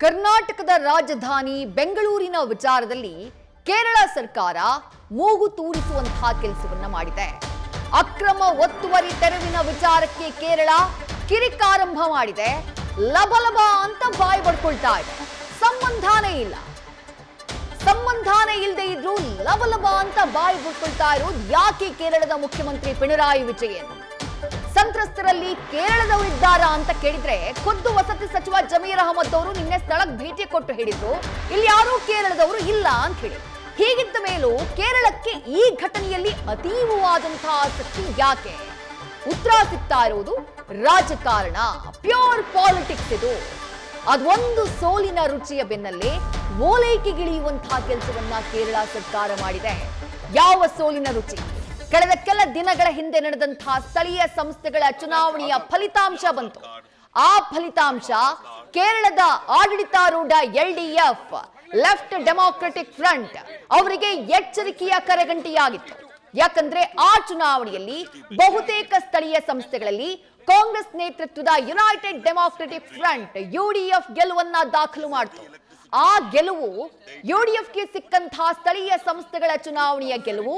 ಕರ್ನಾಟಕದ ರಾಜಧಾನಿ ಬೆಂಗಳೂರಿನ ವಿಚಾರದಲ್ಲಿ ಕೇರಳ ಸರ್ಕಾರ ಮೂಗು ತೂರಿಸುವಂತಹ ಕೆಲಸವನ್ನ ಮಾಡಿದೆ. ಅಕ್ರಮ ಒತ್ತುವರಿ ತೆರವಿನ ವಿಚಾರಕ್ಕೆ ಕೇರಳ ಕಿರಿಕಾರಂಭ ಮಾಡಿದೆ. ಲಬಲಬ ಅಂತ ಬಾಯಿ ಬಡ್ಕೊಳ್ತಾ ಇದೆ. ಸಂಬಂಧಾನೇ ಇಲ್ಲದೆ ಇದ್ರೂ ಲಬಲಬ ಅಂತ ಬಾಯಿ ಬಡ್ಕೊಳ್ತಾ ಇರೋದು ಯಾಕೆ ಕೇರಳದ ಮುಖ್ಯಮಂತ್ರಿ ಪಿಣರಾಯಿ ವಿಜಯನ್? ಸಂತ್ರಸ್ತರಲ್ಲಿ ಕೇರಳದವರಿದ್ದಾರಾ ಅಂತ ಕೇಳಿದ್ರೆ ಖುದ್ದು ವಸತಿ ಸಚಿವ ಜಮೀರ್ ಅಹಮದ್ ಅವರು ನಿನ್ನೆ ಸ್ಥಳಕ್ಕೆ ಭೇಟಿ ಕೊಟ್ಟು ಹೇಳಿದ್ರು ಇಲ್ಲಿ ಯಾರೂ ಕೇರಳದವರು ಇಲ್ಲ ಅಂತ ಹೇಳಿ. ಹೀಗಿದ್ದ ಮೇಲೂ ಕೇರಳಕ್ಕೆ ಈ ಘಟನೆಯಲ್ಲಿ ಅತೀವವಾದಂತಹ ಆಸಕ್ತಿ ಯಾಕೆ? ಉತ್ತರ ಸಿಗ್ತಾ ಇರುವುದು ರಾಜಕಾರಣ, ಪ್ಯೂರ್ ಪಾಲಿಟಿಕ್ಸ್. ಇದು ಅದೊಂದು ಸೋಲಿನ ರುಚಿಯ ಬೆನ್ನಲ್ಲೇ ಓಲೈಕೆಗಿಳಿಯುವಂತಹ ಕೆಲಸವನ್ನ ಕೇರಳ ಸರ್ಕಾರ ಮಾಡಿದೆ. ಯಾವ ಸೋಲಿನ ರುಚಿ? ಕಳೆದ ಕೆಲ ದಿನಗಳ ಹಿಂದೆ ನಡೆದಂತಹ ಸ್ಥಳೀಯ ಸಂಸ್ಥೆಗಳ ಚುನಾವಣೆಯ ಫಲಿತಾಂಶ ಬಂತು. ಆ ಫಲಿತಾಂಶ ಕೇರಳದ ಆಡಳಿತಾರೂಢ LDF ಲೆಫ್ಟ್ ಡೆಮಾಕ್ರೆಟಿಕ್ ಫ್ರಂಟ್ ಅವರಿಗೆ ಎಚ್ಚರಿಕೆಯ ಕರೆಗಂಟೆಯಾಗಿತ್ತು. ಯಾಕಂದ್ರೆ ಆ ಚುನಾವಣೆಯಲ್ಲಿ ಬಹುತೇಕ ಸ್ಥಳೀಯ ಸಂಸ್ಥೆಗಳಲ್ಲಿ ಕಾಂಗ್ರೆಸ್ ನೇತೃತ್ವದ ಯುನೈಟೆಡ್ ಡೆಮಾಕ್ರೆಟಿಕ್ ಫ್ರಂಟ್ UDF ಗೆಲುವನ್ನ ದಾಖಲು ಮಾಡಿತು. ಆ ಗೆಲುವು UDFಗೆ ಸಿಕ್ಕಂತಹ ಸ್ಥಳೀಯ ಸಂಸ್ಥೆಗಳ ಚುನಾವಣೆಯ ಗೆಲುವು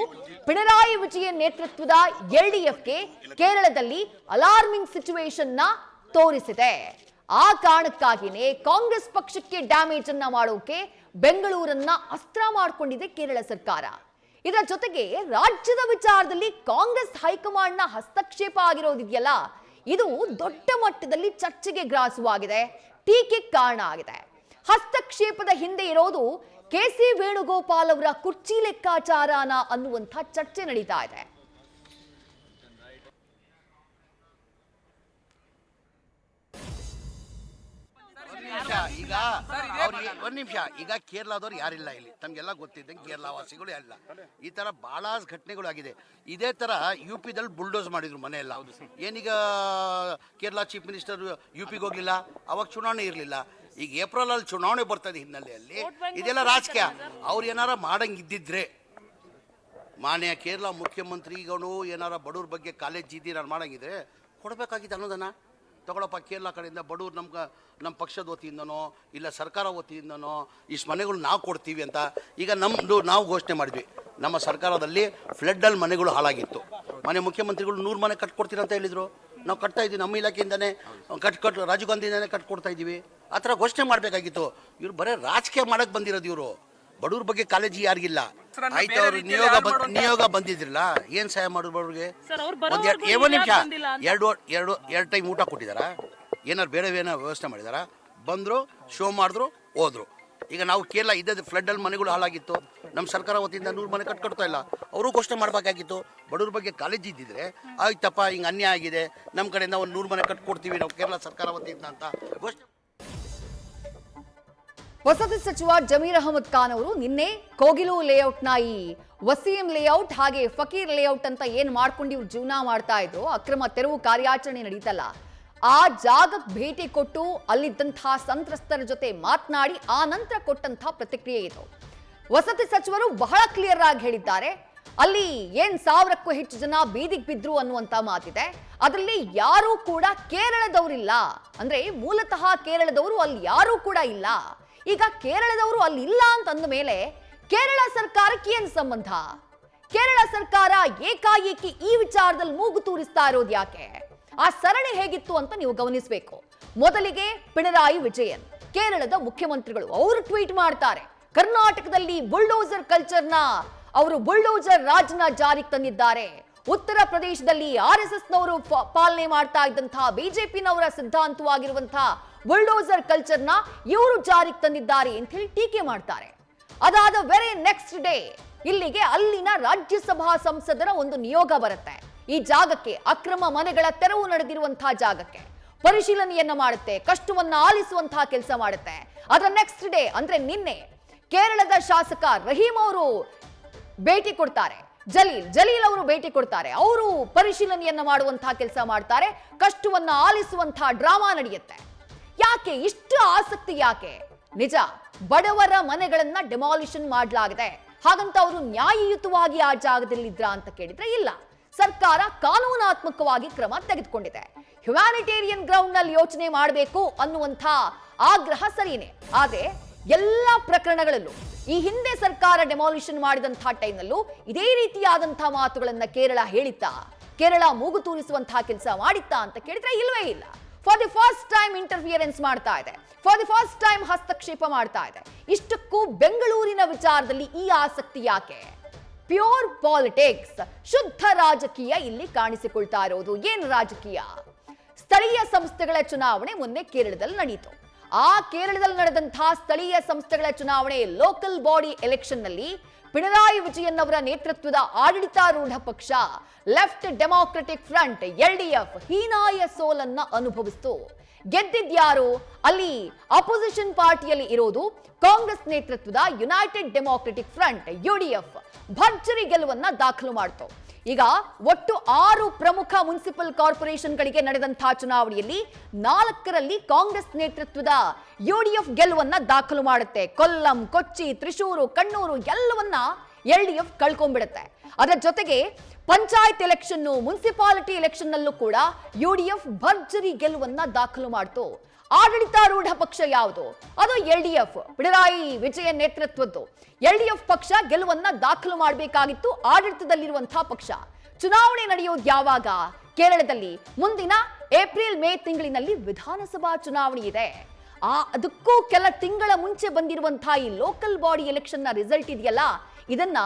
ಪಿಣರಾಯಿ ವಿಜಯನ್ ನೇತೃತ್ವದ LDFಗೆ ಕೇರಳದಲ್ಲಿ ಅಲಾರ್ಮಿಂಗ್ ಸಿಚುವೇಶನ್ ನ ತೋರಿಸಿದೆ. ಆ ಕಾರಣಕ್ಕಾಗಿಯೇ ಕಾಂಗ್ರೆಸ್ ಪಕ್ಷಕ್ಕೆ ಡ್ಯಾಮೇಜ್ ಅನ್ನ ಮಾಡೋಕೆ ಬೆಂಗಳೂರನ್ನ ಅಸ್ತ್ರ ಮಾಡಿಕೊಂಡಿದೆ ಕೇರಳ ಸರ್ಕಾರ. ಇದರ ಜೊತೆಗೆ ರಾಜ್ಯದ ವಿಚಾರದಲ್ಲಿ ಕಾಂಗ್ರೆಸ್ ಹೈಕಮಾಂಡ್ ನ ಹಸ್ತಕ್ಷೇಪ ಆಗಿರೋದಿದೆಯಲ್ಲ, ಇದು ದೊಡ್ಡ ಮಟ್ಟದಲ್ಲಿ ಚರ್ಚೆಗೆ ಗ್ರಾಸವಾಗಿದೆ, ಟೀಕೆಗೆ ಕಾರಣ ಆಗಿದೆ. ಹಸ್ತಕ್ಷೇಪದ ಹಿಂದೆ ಇರೋದು KC ವೇಣುಗೋಪಾಲ್ ಅವರ ಕುರ್ಚಿ ಲೆಕ್ಕಾಚಾರನ ಅನ್ನುವಂಥ ಚರ್ಚೆ ನಡೀತಾ ಇದೆ. ಈಗ ಕೇರಳದವ್ರು ಯಾರಿಲ್ಲ ಇಲ್ಲಿ, ತಮ್ಗೆಲ್ಲ ಗೊತ್ತಿದ್ದಂಗೆ ಕೇರಳ ವಾಸಿಗಳು ಎಲ್ಲ ಈ ತರ ಬಹಳ ಘಟನೆಗಳು ಆಗಿದೆ. ಇದೇ ತರ UPದಲ್ಲಿ ಬುಲ್ಡೋಸ್ ಮಾಡಿದ್ರು ಮನೆ ಎಲ್ಲ. ಏನೀಗ ಕೇರಳ ಚೀಫ್ ಮಿನಿಸ್ಟರ್ UPಗೆ ಹೋಗ್ಲಿಲ್ಲ, ಅವಾಗ ಚುನಾವಣೆ ಇರಲಿಲ್ಲ. ಈಗ ಏಪ್ರಿಲ್ ಅಲ್ಲಿ ಚುನಾವಣೆ ಬರ್ತದೆ ಹಿನ್ನೆಲೆಯಲ್ಲಿ ಇದೆಲ್ಲ ರಾಜಕೀಯ. ಅವ್ರು ಏನಾರ ಮಾಡಂಗಿದ್ದಿದ್ರೆ ಮಾನ್ಯ ಕೇರಳ ಮುಖ್ಯಮಂತ್ರಿಗಳು ಏನಾರ ಬಡವ್ರ ಬಗ್ಗೆ ಕಾಲೇಜ್ ನಾನು ಮಾಡಂಗಿದ್ರೆ ಕೊಡಬೇಕಾಗಿದೆ ಅನ್ನೋದನ್ನ. ತಗೊಳಪ್ಪ, ಕೇರಳ ಕಡೆಯಿಂದ ಬಡವ್ರು ನಮ್ಮ ಪಕ್ಷದ ವತಿಯಿಂದನೋ ಇಲ್ಲ ಸರ್ಕಾರ ವತಿಯಿಂದನೋ ಇಷ್ಟು ಮನೆಗಳು ನಾವು ಕೊಡ್ತೀವಿ ಅಂತ. ಈಗ ನಾವು ಘೋಷಣೆ ಮಾಡಿದ್ವಿ, ನಮ್ಮ ಸರ್ಕಾರದಲ್ಲಿ ಫ್ಲಡ್ಡಲ್ಲಿ ಮನೆಗಳು ಹಾಳಾಗಿತ್ತು. ಮನೆ ಮುಖ್ಯಮಂತ್ರಿಗಳು 100 ಮನೆ ಕಟ್ಕೊಡ್ತೀರ ಅಂತ ಹೇಳಿದರು. ನಾವು ಕಟ್ತಾ ಇದ್ದೀವಿ, ನಮ್ಮ ಇಲಾಖೆಯಿಂದನೇ ರಾಜೀವ್ ಗಾಂಧಿಯಿಂದನೇ ಕಟ್ಕೊಡ್ತಾ ಇದ್ದೀವಿ. ಆ ಥರ ಘೋಷಣೆ ಮಾಡಬೇಕಾಗಿತ್ತು. ಇವ್ರು ಬರೀ ರಾಜಕೀಯ ಮಾಡಕ್ಕೆ ಬಂದಿರೋದು. ಇವರು ಬಡವ್ರ ಬಗ್ಗೆ ಕಾಳಜಿ ಯಾರಿಗಿಲ್ಲ. ಆಯ್ತು, ಅವ್ರು ನಿಯೋಗ ಬಂದಿದ್ರಲ್ಲ, ಏನು ಸಹಾಯ ಮಾಡೋದು ಬಡವ್ರಿಗೆ? ಒಂದು ನಿಮಿಷ, ಎರಡು ಟೈಮ್ ಊಟ ಕೊಟ್ಟಿದಾರ? ಏನಾರು ಬೇರೆ ವ್ಯವಸ್ಥೆ ಮಾಡಿದಾರ? ಬಂದರು, ಶೋ ಮಾಡಿದ್ರು, ಹೋದ್ರು. ಈಗ ನಾವು ಕೇರಳ ಇದ್ದದ್ದು ಫ್ಲಡ್ಡಲ್ಲಿ ಮನೆಗಳು ಹಾಳಾಗಿತ್ತು. ನಮ್ಮ ಸರ್ಕಾರ ವತಿಯಿಂದ 100 ಮನೆ ಕಟ್ಕೊಡ್ತಾ ಇಲ್ಲ. ಅವರು ಘೋಷಣೆ ಮಾಡಬೇಕಾಗಿತ್ತು. ಬಡವ್ರ ಬಗ್ಗೆ ಕಾಳಜಿ ಇದ್ದಿದ್ರೆ ಆಯ್ತಪ್ಪ, ಹಿಂಗೆ ಅನ್ಯಾಯ ಆಗಿದೆ, ನಮ್ಮ ಕಡೆಯಿಂದ ಒಂದು 100 ಮನೆ ಕಟ್ಕೊಡ್ತೀವಿ ನಾವು ಕೇರಳ ಸರ್ಕಾರ ವತಿಯಿಂದ ಅಂತ ಘೋಷಣೆ. ವಸತಿ ಸಚಿವ ಜಮೀರ್ ಅಹಮದ್ ಖಾನ್ ಅವರು ನಿನ್ನೆ ಕೋಗಿಲು ಲೇಔಟ್ನ ಈ ವಸೀಂ ಲೇಔಟ್ ಹಾಗೆ ಫಕೀರ್ ಲೇಔಟ್ ಅಂತ ಏನ್ ಮಾಡ್ಕೊಂಡು ಇವ್ರು ಜೀವನ ಮಾಡ್ತಾ ಇದ್ರು, ಅಕ್ರಮ ತೆರವು ಕಾರ್ಯಾಚರಣೆ ನಡೀತಲ್ಲ, ಆ ಜಾಗಕ್ಕೆ ಭೇಟಿ ಕೊಟ್ಟು ಅಲ್ಲಿದ್ದಂತಹ ಸಂತ್ರಸ್ತರ ಜೊತೆ ಮಾತನಾಡಿ ಆ ನಂತರ ಕೊಟ್ಟಂತಹ ಪ್ರತಿಕ್ರಿಯೆ ಇದು. ವಸತಿ ಸಚಿವರು ಬಹಳ ಕ್ಲಿಯರ್ ಆಗಿ ಹೇಳಿದ್ದಾರೆ, ಅಲ್ಲಿ 1000ಕ್ಕೂ ಹೆಚ್ಚು ಜನ ಬೀದಿಗೆ ಬಿದ್ರು ಅನ್ನುವಂತ ಮಾತಿದೆ. ಅದರಲ್ಲಿ ಯಾರೂ ಕೂಡ ಕೇರಳದವರಿಲ್ಲ, ಅಂದ್ರೆ ಮೂಲತಃ ಕೇರಳದವರು ಅಲ್ಲಿ ಯಾರೂ ಕೂಡ ಇಲ್ಲ. ಈಗ ಕೇರಳದವರು ಅಲ್ಲಿ ಇಲ್ಲ ಅಂತ ಅಂದ ಮೇಲೆ ಕೇರಳ ಸರ್ಕಾರಕ್ಕೆ ಏನ್ ಸಂಬಂಧ? ಕೇರಳ ಸರ್ಕಾರ ಏಕಾಏಕಿ ಈ ವಿಚಾರದಲ್ಲಿ ಮೂಗು ತೂರಿಸ್ತಾ ಇರೋದು ಯಾಕೆ? ಆ ಸರಣಿ ಹೇಗಿತ್ತು ಅಂತ ನೀವು ಗಮನಿಸಬೇಕು. ಮೊದಲಿಗೆ ಪಿಣರಾಯಿ ವಿಜಯನ್, ಕೇರಳದ ಮುಖ್ಯಮಂತ್ರಿಗಳು, ಅವರು ಟ್ವೀಟ್ ಮಾಡ್ತಾರೆ, ಕರ್ನಾಟಕದಲ್ಲಿ ಬುಲ್ಡೋಸರ್ ಕಲ್ಚರ್ನ, ಅವರು ಬುಲ್ಡೋಸರ್ ರಾಜ್ನ ಜಾರಿಗೆ ತಂದಿದ್ದಾರೆ. ಉತ್ತರ ಪ್ರದೇಶದಲ್ಲಿ RSSನವರು ಪಾಲನೆ ಮಾಡ್ತಾ ಇದ್ದಂತಹ BJPನವರ ಸಿದ್ಧಾಂತವಾಗಿರುವಂತಹ ಬುಲ್ಡೋಸರ್ ಕಲ್ಚರ್ನ ಇವರು ಜಾರಿಗೆ ತಂದಿದ್ದಾರೆ ಅಂತ ಹೇಳಿ ಟೀಕೆ ಮಾಡ್ತಾರೆ. ಅದಾದ ವೆರಿ ನೆಕ್ಸ್ಟ್ ಡೇ ಇಲ್ಲಿಗೆ ಅಲ್ಲಿನ ರಾಜ್ಯಸಭಾ ಸಂಸದರ ಒಂದು ನಿಯೋಗ ಬರುತ್ತೆ. ಈ ಜಾಗಕ್ಕೆ, ಅಕ್ರಮ ಮನೆಗಳ ತೆರವು ನಡೆದಿರುವಂತಹ ಜಾಗಕ್ಕೆ ಪರಿಶೀಲನೆಯನ್ನ ಮಾಡುತ್ತೆ, ಕಷ್ಟವನ್ನ ಆಲಿಸುವಂತಹ ಕೆಲಸ ಮಾಡುತ್ತೆ. ಅದರ ನೆಕ್ಸ್ಟ್ ಡೇ ಅಂದ್ರೆ ನಿನ್ನೆ ಕೇರಳದ ಶಾಸಕ ರಹೀಂ ಅವರು ಭೇಟಿ ಕೊಡ್ತಾರೆ, ಜಲೀಲ್ ಅವರು ಭೇಟಿ ಕೊಡ್ತಾರೆ. ಅವರು ಪರಿಶೀಲನೆಯನ್ನ ಮಾಡುವಂತಹ ಕೆಲಸ ಮಾಡ್ತಾರೆ, ಕಷ್ಟವನ್ನ ಆಲಿಸುವಂತಹ ಡ್ರಾಮಾ ನಡೆಯುತ್ತೆ. ಯಾಕೆ ಇಷ್ಟು ಆಸಕ್ತಿ? ಯಾಕೆ? ನಿಜ, ಬಡವರ ಮನೆಗಳನ್ನ ಡೆಮಾಲಿಷನ್ ಮಾಡಲಾಗಿದೆ, ಹಾಗಂತ ಅವರು ನ್ಯಾಯಯುತವಾಗಿ ಆ ಜಾಗದಲ್ಲಿದ್ರ ಅಂತ ಕೇಳಿದ್ರೆ ಇಲ್ಲ. ಸರ್ಕಾರ ಕಾನೂನಾತ್ಮಕವಾಗಿ ಕ್ರಮ ತೆಗೆದುಕೊಂಡಿದೆ. ಹ್ಯುಮ್ಯಾನಿಟೇರಿಯನ್ ಗ್ರೌಂಡ್ ನಲ್ಲಿ ಯೋಚನೆ ಮಾಡಬೇಕು ಅನ್ನುವಂಥ ಆಗ್ರಹ ಸರಿನೇ. ಆದ್ರೆ ಎಲ್ಲ ಪ್ರಕರಣಗಳಲ್ಲೂ ಈ ಹಿಂದೆ ಸರ್ಕಾರ ಡೆಮಾಲಿಷನ್ ಮಾಡಿದಂತಹ ಟೈಮ್ನಲ್ಲೂ ಇದೇ ರೀತಿಯಾದಂತಹ ಮಾತುಗಳನ್ನ ಕೇರಳ ಹೇಳಿತ್ತಾ, ಕೇರಳ ಮೂಗು ತೂರಿಸುವಂತಹ ಕೆಲಸ ಮಾಡಿತ್ತಾ ಅಂತ ಕೇಳಿದ್ರೆ ಇಲ್ವೇ ಇಲ್ಲ. For the first time interference ಮಾಡ್ತಾ ಇದೆ, ಫಾರ್ ದಿ ಫಸ್ಟ್ ಟೈಮ್ ಹಸ್ತಕ್ಷೇಪ ಮಾಡ್ತಾ ಇದೆ. ಇಷ್ಟಕ್ಕೂ ಬೆಂಗಳೂರಿನ ವಿಚಾರದಲ್ಲಿ ಈ ಆಸಕ್ತಿ ಯಾಕೆ? ಪ್ಯೂರ್ ಪಾಲಿಟಿಕ್ಸ್, ಶುದ್ಧ ರಾಜಕೀಯ ಇಲ್ಲಿ ಕಾಣಿಸಿಕೊಳ್ತಾ ಇರೋದು. ಏನು ರಾಜಕೀಯ? ಸ್ಥಳೀಯ ಸಂಸ್ಥೆಗಳ ಚುನಾವಣೆ ಮೊನ್ನೆ ಕೇರಳದಲ್ಲಿ ನಡೆಯಿತು. ಆ ಕೇರಳದಲ್ಲಿ ನಡೆದಂತಹ ಸ್ಥಳೀಯ ಸಂಸ್ಥೆಗಳ ಚುನಾವಣೆ, ಲೋಕಲ್ ಬಾಡಿ ಎಲೆಕ್ಷನ್ ನಲ್ಲಿ ಪಿಣರಾಯಿ ವಿಜಯನ್ ಅವರ ನೇತೃತ್ವದ ಆಡಳಿತಾರೂಢ ಪಕ್ಷ ಲೆಫ್ಟ್ ಡೆಮಾಕ್ರೆಟಿಕ್ ಫ್ರಂಟ್ LDF ಹೀನಾಯ ಸೋಲನ್ನ ಅನುಭವಿಸಿತು. ಗೆದ್ದಿದ್ಯಾರು? ಅಲ್ಲಿ ಅಪೋಸಿಷನ್ ಪಾರ್ಟಿಯಲ್ಲಿ ಇರೋದು ಕಾಂಗ್ರೆಸ್ ನೇತೃತ್ವದ ಯುನೈಟೆಡ್ ಡೆಮಾಕ್ರೆಟಿಕ್ ಫ್ರಂಟ್ UDF ಭರ್ಜರಿ ಗೆಲುವನ್ನ ದಾಖಲು ಮಾಡಿತು. ಈಗ ಒಟ್ಟು 6 ಪ್ರಮುಖ ಮುನ್ಸಿಪಲ್ ಕಾರ್ಪೊರೇಷನ್ಗಳಿಗೆ ನಡೆದಂತಹ ಚುನಾವಣೆಯಲ್ಲಿ 4ರಲ್ಲಿ ಕಾಂಗ್ರೆಸ್ ನೇತೃತ್ವದ UDF ಗೆಲುವನ್ನ ದಾಖಲು ಮಾಡುತ್ತೆ. ಕೊಲ್ಲಂ, ಕೊಚ್ಚಿ, ತ್ರಿಶೂರು, ಕಣ್ಣೂರು ಎಲ್ಲವನ್ನ LDF ಕಳ್ಕೊಂಡ್ಬಿಡುತ್ತೆ. ಅದರ ಜೊತೆಗೆ ಪಂಚಾಯತ್ ಎಲೆಕ್ಷನ್, ಮುನ್ಸಿಪಾಲಿಟಿ ಎಲೆಕ್ಷನ್ ನಲ್ಲೂ ಕೂಡ UDF ಭರ್ಜರಿ ಗೆಲುವನ್ನ ದಾಖಲು ಮಾಡಿತು. ಆಡಳಿತಾರೂಢ ಪಕ್ಷ ಯಾವುದು? ಅದು LDF, ಪಿಣರಾಯಿ ವಿಜಯನ್ ನೇತೃತ್ವದ್ದು LDF ಪಕ್ಷ ಗೆಲುವನ್ನ ದಾಖಲು ಮಾಡಬೇಕಾಗಿತ್ತು. ಆಡಳಿತದಲ್ಲಿರುವಂತಹ ಪಕ್ಷ. ಚುನಾವಣೆ ನಡೆಯೋದು ಯಾವಾಗ? ಕೇರಳದಲ್ಲಿ ಮುಂದಿನ ಏಪ್ರಿಲ್ ಮೇ ತಿಂಗಳಿನಲ್ಲಿ ವಿಧಾನಸಭಾ ಚುನಾವಣೆ ಇದೆ. ಅದಕ್ಕೂ ಕೆಲ ತಿಂಗಳ ಮುಂಚೆ ಬಂದಿರುವಂತಹ ಈ ಲೋಕಲ್ ಬಾಡಿ ಎಲೆಕ್ಷನ್ ನ ರಿಸಲ್ಟ್ ಇದೆಯಲ್ಲ, ಇದನ್ನ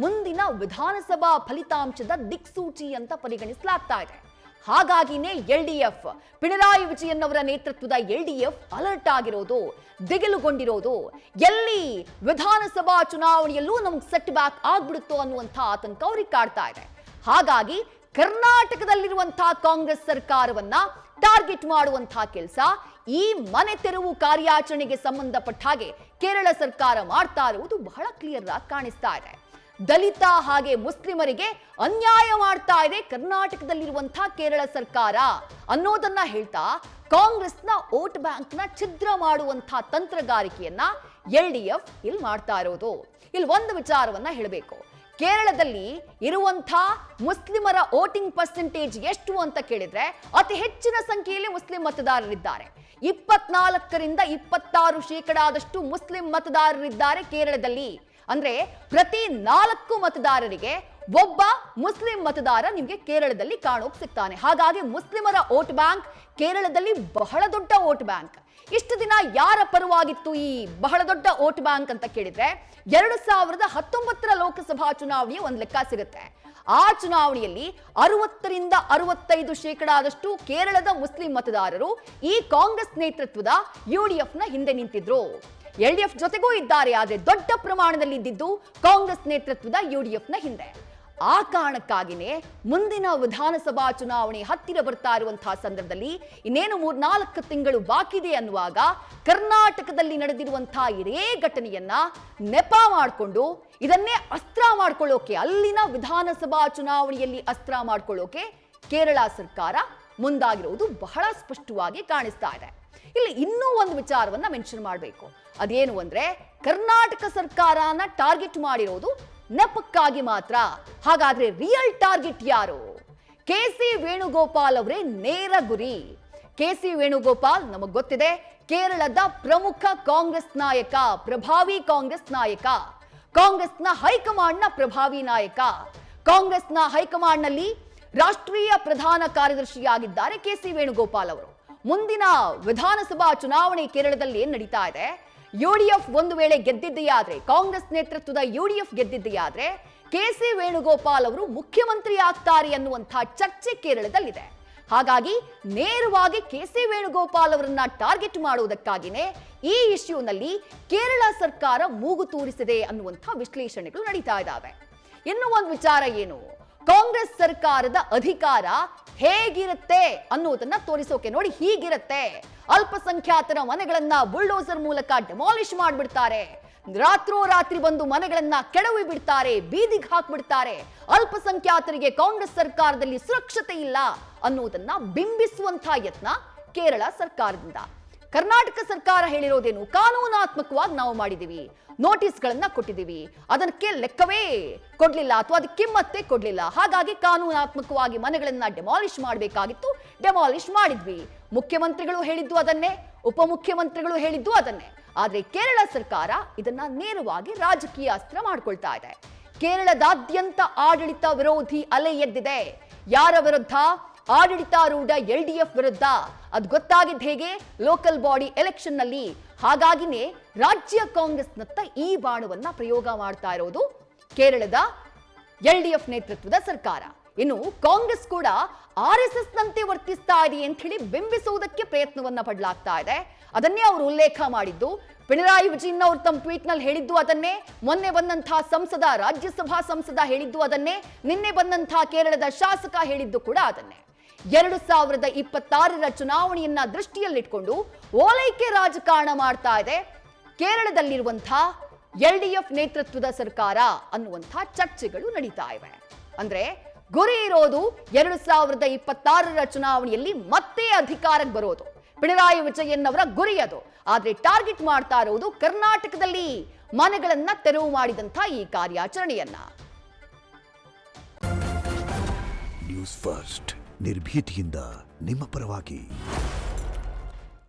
ಮುಂದಿನ ವಿಧಾನಸಭಾ ಫಲಿತಾಂಶದ ದಿಕ್ಸೂಚಿ ಅಂತ ಪರಿಗಣಿಸಲಾಗ್ತಾ ಇದೆ. ಹಾಗಾಗಿನೇ LDF, ಪಿಣರಾಯಿ ವಿಜಯನ್ ಅವರ ನೇತೃತ್ವದ LDF ಅಲರ್ಟ್ ಆಗಿರೋದು, ದಿಗಿಲುಗೊಂಡಿರೋದು. ಎಲ್ಲಿ ವಿಧಾನಸಭಾ ಚುನಾವಣೆಯಲ್ಲೂ ನಮ್ಗೆ ಸೆಟ್ ಬ್ಯಾಕ್ ಆಗ್ಬಿಡುತ್ತೋ ಅನ್ನುವಂಥ ಆತಂಕ ಅವ್ರಿಗೆ ಕಾಡ್ತಾ ಇದೆ. ಹಾಗಾಗಿ ಕರ್ನಾಟಕದಲ್ಲಿರುವಂತಹ ಕಾಂಗ್ರೆಸ್ ಸರ್ಕಾರವನ್ನ ಟಾರ್ಗೆಟ್ ಮಾಡುವಂತಹ ಕೆಲಸ ಈ ಮನೆ ತೆರವು ಕಾರ್ಯಾಚರಣೆಗೆ ಸಂಬಂಧಪಟ್ಟ ಹಾಗೆ ಕೇರಳ ಸರ್ಕಾರ ಮಾಡ್ತಾ ಇರುವುದು ಬಹಳ ಕ್ಲಿಯರ್ ಆಗಿ ಕಾಣಿಸ್ತಾ ಇದೆ. ದಲಿತ ಹಾಗೆ ಮುಸ್ಲಿಮರಿಗೆ ಅನ್ಯಾಯ ಮಾಡ್ತಾ ಇದೆ ಕರ್ನಾಟಕದಲ್ಲಿರುವಂತಹ ಕೇರಳ ಸರ್ಕಾರ ಅನ್ನೋದನ್ನ ಹೇಳ್ತಾ ಕಾಂಗ್ರೆಸ್ನ ವೋಟ್ ಬ್ಯಾಂಕ್ ನ ಛಿದ್ರ ಮಾಡುವಂತಹ ತಂತ್ರಗಾರಿಕೆಯನ್ನ LDF ಇಲ್ಲಿ ಮಾಡ್ತಾ ಇರೋದು. ಇಲ್ಲಿ ಒಂದು ವಿಚಾರವನ್ನ ಹೇಳಬೇಕು. ಕೇರಳದಲ್ಲಿ ಇರುವಂತಹ ಮುಸ್ಲಿಮರ ವೋಟಿಂಗ್ ಪರ್ಸೆಂಟೇಜ್ ಎಷ್ಟು ಅಂತ ಕೇಳಿದ್ರೆ ಅತಿ ಹೆಚ್ಚಿನ ಸಂಖ್ಯೆಯಲ್ಲಿ ಮುಸ್ಲಿಂ ಮತದಾರರಿದ್ದಾರೆ. 24ರಿಂದ 26% ಮುಸ್ಲಿಂ ಮತದಾರರಿದ್ದಾರೆ ಕೇರಳದಲ್ಲಿ. ಅಂದ್ರೆ ಪ್ರತಿ 4 ಮತದಾರರಿಗೆ ಒಬ್ಬ ಮುಸ್ಲಿಂ ಮತದಾರ ನಿಮಗೆ ಕೇರಳದಲ್ಲಿ ಕಾಣೋಕ್ ಸಿಗ್ತಾನೆ. ಹಾಗಾಗಿ ಮುಸ್ಲಿಮರ ವೋಟ್ ಬ್ಯಾಂಕ್ ಕೇರಳದಲ್ಲಿ ಬಹಳ ದೊಡ್ಡ ವೋಟ್ ಬ್ಯಾಂಕ್. ಇಷ್ಟು ದಿನ ಯಾರ ಪರವಾಗಿತ್ತು ಈ ಬಹಳ ದೊಡ್ಡ ವೋಟ್ ಬ್ಯಾಂಕ್ ಅಂತ ಕೇಳಿದ್ರೆ 2019ರ ಲೋಕಸಭಾ ಚುನಾವಣೆಯ ಒಂದು ಲೆಕ್ಕ ಸಿಗುತ್ತೆ. ಆ ಚುನಾವಣೆಯಲ್ಲಿ 60ರಿಂದ 65% ಕೇರಳದ ಮುಸ್ಲಿಂ ಮತದಾರರು ಈ ಕಾಂಗ್ರೆಸ್ ನೇತೃತ್ವದ UDF ನ ಹಿಂದೆ ನಿಂತಿದ್ರು. LDF ಜೊತೆಗೂ ಇದ್ದಾರೆ, ಆದರೆ ದೊಡ್ಡ ಪ್ರಮಾಣದಲ್ಲಿ ಇದ್ದಿದ್ದು ಕಾಂಗ್ರೆಸ್ ನೇತೃತ್ವದ UDF ನ ಹಿಂದೆ. ಆ ಕಾರಣಕ್ಕಾಗಿನೇ ಮುಂದಿನ ವಿಧಾನಸಭಾ ಚುನಾವಣೆ ಹತ್ತಿರ ಬರ್ತಾ ಇರುವಂತಹ ಸಂದರ್ಭದಲ್ಲಿ ಇನ್ನೇನು 3-4 ತಿಂಗಳು ಬಾಕಿ ಇದೆ ಅನ್ನುವಾಗ ಕರ್ನಾಟಕದಲ್ಲಿ ನಡೆದಿರುವಂತಹ ಇದೇ ಘಟನೆಯನ್ನ ನೆಪ ಮಾಡಿಕೊಂಡು ಇದನ್ನೇ ಅಸ್ತ್ರ ಮಾಡ್ಕೊಳ್ಳೋಕೆ, ಅಲ್ಲಿನ ವಿಧಾನಸಭಾ ಚುನಾವಣೆಯಲ್ಲಿ ಅಸ್ತ್ರ ಮಾಡ್ಕೊಳ್ಳೋಕೆ ಕೇರಳ ಸರ್ಕಾರ ಮುಂದಾಗಿರುವುದು ಬಹಳ ಸ್ಪಷ್ಟವಾಗಿ ಕಾಣಿಸ್ತಾ ಇದೆ. ಇಲ್ಲಿ ಇನ್ನೂ ಒಂದು ವಿಚಾರವನ್ನ ಮೆನ್ಷನ್ ಮಾಡಬೇಕು. ಅದೇನು ಅಂದ್ರೆ ಕರ್ನಾಟಕ ಸರ್ಕಾರನ ಟಾರ್ಗೆಟ್ ಮಾಡಿರೋದು ನೆಪಕ್ಕಾಗಿ ಮಾತ್ರ. ಹಾಗಾದ್ರೆ ರಿಯಲ್ ಟಾರ್ಗೆಟ್ ಯಾರು? KC ವೇಣುಗೋಪಾಲ್ ಅವರೇ ನೇರ ಗುರಿ. KC ವೇಣುಗೋಪಾಲ್ ನಮಗ್ ಗೊತ್ತಿದೆ, ಕೇರಳದ ಪ್ರಮುಖ ಕಾಂಗ್ರೆಸ್ ನಾಯಕ, ಪ್ರಭಾವಿ ಕಾಂಗ್ರೆಸ್ ನಾಯಕ, ಕಾಂಗ್ರೆಸ್ನ ಹೈಕಮಾಂಡ್ನ ಪ್ರಭಾವಿ ನಾಯಕ. ಕಾಂಗ್ರೆಸ್ನ ಹೈಕಮಾಂಡ್ ನಲ್ಲಿ ರಾಷ್ಟ್ರೀಯ ಪ್ರಧಾನ ಕಾರ್ಯದರ್ಶಿಯಾಗಿದ್ದಾರೆ KC ವೇಣುಗೋಪಾಲ್ ಅವರು. ಮುಂದಿನ ವಿಧಾನಸಭಾ ಚುನಾವಣೆ ಕೇರಳದಲ್ಲಿ ಏನ್ ನಡೀತಾ ಇದೆ, UDF ಒಂದು ವೇಳೆ ಗೆದ್ದಿದ್ದೆಯಾದ್ರೆ, ಕಾಂಗ್ರೆಸ್ ನೇತೃತ್ವದ UDF ಗೆದ್ದಿದ್ದೆಯಾದ್ರೆ KC ವೇಣುಗೋಪಾಲ್ ಅವರು ಮುಖ್ಯಮಂತ್ರಿ ಆಗ್ತಾರೆ ಅನ್ನುವಂತಹ ಚರ್ಚೆ ಕೇರಳದಲ್ಲಿದೆ. ಹಾಗಾಗಿ ನೇರವಾಗಿ KC ವೇಣುಗೋಪಾಲ್ ಅವರನ್ನ ಟಾರ್ಗೆಟ್ ಮಾಡುವುದಕ್ಕಾಗಿನೇ ಈ ಇಶ್ಯೂನಲ್ಲಿ ಕೇರಳ ಸರ್ಕಾರ ಮೂಗು ತೂರಿಸಿದೆ ಅನ್ನುವಂತಹ ವಿಶ್ಲೇಷಣೆಗಳು ನಡೀತಾ ಇದ್ದಾವೆ. ಇನ್ನು ಒಂದು ವಿಚಾರ ಏನು, ಕಾಂಗ್ರೆಸ್ ಸರ್ಕಾರದ ಅಧಿಕಾರ ಹೇಗಿರುತ್ತೆ ಅನ್ನೋದನ್ನ ತೋರಿಸೋಕೆ. ನೋಡಿ, ಹೀಗಿರುತ್ತೆ. ಅಲ್ಪಸಂಖ್ಯಾತರ ಮನೆಗಳನ್ನ ಬುಲ್ಡೋಸರ್ ಮೂಲಕ ಡೆಮಾಲಿಷ್ ಮಾಡಿಬಿಡ್ತಾರೆ. ರಾತ್ರೋರಾತ್ರಿ ಬಂದು ಮನೆಗಳನ್ನ ಕೆಡವಿ ಬಿಡ್ತಾರೆ, ಬೀದಿಗೆ ಹಾಕ್ಬಿಡ್ತಾರೆ. ಅಲ್ಪಸಂಖ್ಯಾತರಿಗೆ ಕಾಂಗ್ರೆಸ್ ಸರ್ಕಾರದಲ್ಲಿ ಸುರಕ್ಷತೆ ಇಲ್ಲ ಅನ್ನೋದನ್ನ ಬಿಂಬಿಸುವಂತಹ ಯತ್ನ ಕೇರಳ ಸರ್ಕಾರದಿಂದ. ಕರ್ನಾಟಕ ಸರ್ಕಾರ ಹೇಳಿರೋದೇನು, ಕಾನೂನಾತ್ಮಕವಾಗಿ ನಾವು ಮಾಡಿದೀವಿ, ನೋಟಿಸ್ಗಳನ್ನ ಕೊಟ್ಟಿದ್ದೀವಿ, ಅದಕ್ಕೆ ಲೆಕ್ಕವೇ ಕೊಡ್ಲಿಲ್ಲ ಅಥವಾ ಅದಕ್ಕೆ ಕಿಮ್ಮತ್ತೇ ಕೊಡ್ಲಿಲ್ಲ, ಹಾಗಾಗಿ ಕಾನೂನಾತ್ಮಕವಾಗಿ ಮನೆಗಳನ್ನ ಡೆಮಾಲಿಷ್ ಮಾಡಬೇಕಾಗಿತ್ತು, ಡೆಮಾಲಿಷ್ ಮಾಡಿದ್ವಿ. ಮುಖ್ಯಮಂತ್ರಿಗಳು ಹೇಳಿದ್ದು ಅದನ್ನೇ, ಉಪಮುಖ್ಯಮಂತ್ರಿಗಳು ಹೇಳಿದ್ದು ಅದನ್ನೇ. ಆದ್ರೆ ಕೇರಳ ಸರ್ಕಾರ ಇದನ್ನ ನೇರವಾಗಿ ರಾಜಕೀಯ ಅಸ್ತ್ರ ಮಾಡ್ಕೊಳ್ತಾ ಇದೆ. ಕೇರಳದಾದ್ಯಂತ ಆಡಳಿತ ವಿರೋಧಿ ಅಲೆ ಎದ್ದಿದೆ. ಯಾರ ವಿರುದ್ಧ? ಆಡಳಿತಾರೂಢ LDF ವಿರುದ್ಧ. ಅದು ಗೊತ್ತಾಗಿದ್ದು ಹೇಗೆ? ಲೋಕಲ್ ಬಾಡಿ ಎಲೆಕ್ಷನ್ ನಲ್ಲಿ. ಹಾಗಾಗಿನೇ ರಾಜ್ಯ ಕಾಂಗ್ರೆಸ್ನತ್ತ ಈ ಬಾಣವನ್ನ ಪ್ರಯೋಗ ಮಾಡ್ತಾ ಇರೋದು ಕೇರಳದ LDF ನೇತೃತ್ವದ ಸರ್ಕಾರ. ಇನ್ನು ಕಾಂಗ್ರೆಸ್ ಕೂಡ RSS ನಂತೆ ವರ್ತಿಸ್ತಾ ಇದೆ ಅಂತ ಹೇಳಿ ಬಿಂಬಿಸುವುದಕ್ಕೆ ಪ್ರಯತ್ನವನ್ನ ಪಡಲಾಗ್ತಾ ಇದೆ. ಅದನ್ನೇ ಅವರು ಉಲ್ಲೇಖ ಮಾಡಿದ್ದು. ಪಿಣರಾಯಿ ವಿಜಯನ್ ಅವರು ತಮ್ಮ ಟ್ವೀಟ್ ನಲ್ಲಿ ಹೇಳಿದ್ದು ಅದನ್ನೇ, ಮೊನ್ನೆ ಬಂದಂತಹ ಸಂಸದ, ರಾಜ್ಯಸಭಾ ಸಂಸದ ಹೇಳಿದ್ದು ಅದನ್ನೇ, ನಿನ್ನೆ ಬಂದಂತಹ ಕೇರಳದ ಶಾಸಕ ಹೇಳಿದ್ದು ಕೂಡ ಅದನ್ನೇ. 2026ರ ಚುನಾವಣೆಯನ್ನ ದೃಷ್ಟಿಯಲ್ಲಿಟ್ಕೊಂಡು ಓಲೈಕೆ ರಾಜಕಾರಣ ಮಾಡ್ತಾ ಇದೆ ಕೇರಳದಲ್ಲಿರುವಂತಹ LDF ನೇತೃತ್ವದ ಸರ್ಕಾರ ಅನ್ನುವಂತಹ ಚರ್ಚೆಗಳು ನಡೀತಾ ಇವೆ. ಅಂದ್ರೆ ಗುರಿ ಇರೋದು 2026ರ ಚುನಾವಣೆಯಲ್ಲಿ ಮತ್ತೆ ಅಧಿಕಾರಕ್ಕೆ ಬರೋದು. ಪಿಣರಾಯಿ ವಿಜಯನ್ ಅವರ ಗುರಿ ಅದು. ಆದ್ರೆ ಟಾರ್ಗೆಟ್ ಮಾಡ್ತಾ ಇರೋದು ಕರ್ನಾಟಕದಲ್ಲಿ ಮನೆಗಳನ್ನ ತೆರವು ಮಾಡಿದಂತ ಈ ಕಾರ್ಯಾಚರಣೆಯನ್ನ. ನ್ಯೂಸ್ ಫಸ್ಟ್ ನಿರ್ಭೀತಿಯಿಂದ ನಿಮ್ಮ ಪರವಾಗಿ.